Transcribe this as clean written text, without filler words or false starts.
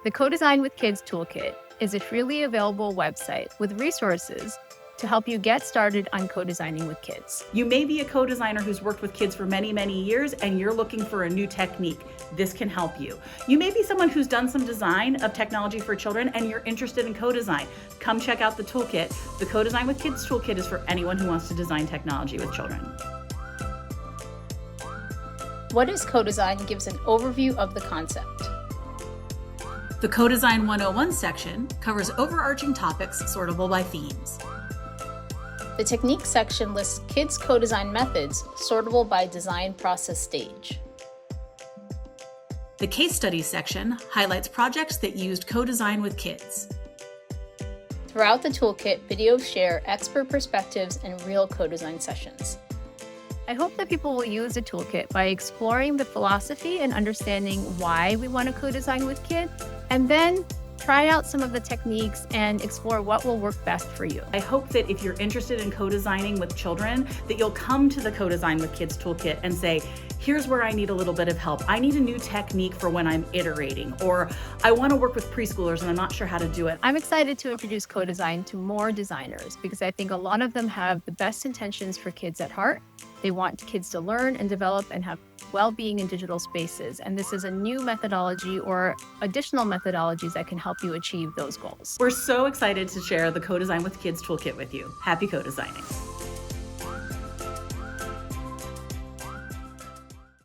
The Co-Design with Kids Toolkit is a freely available website with resources to help you get started on co-designing with kids. You may be a co-designer who's worked with kids for many, many years and you're looking for a new technique. This can help you. You may be someone who's done some design of technology for children and you're interested in co-design. Come check out the toolkit. The Co-Design with Kids Toolkit is for anyone who wants to design technology with children. What is co-design gives an overview of the concept. The Co-Design 101 section covers overarching topics sortable by themes. The techniques section lists kids' co-design methods sortable by design process stage. The case studies section highlights projects that used co-design with kids. Throughout the toolkit, videos share expert perspectives and real co-design sessions. I hope that people will use the toolkit by exploring the philosophy and understanding why we want to co-design with kids, and then try out some of the techniques and explore what will work best for you. I hope that if you're interested in co-designing with children, that you'll come to the Co-Design with Kids Toolkit and say, here's where I need a little bit of help. I need a new technique for when I'm iterating, or I want to work with preschoolers and I'm not sure how to do it. I'm excited to introduce co-design to more designers because I think a lot of them have the best intentions for kids at heart. They want kids to learn and develop and have well-being in digital spaces. And this is a new methodology or additional methodologies that can help you achieve those goals. We're so excited to share the Co-Design with Kids Toolkit with you. Happy co-designing.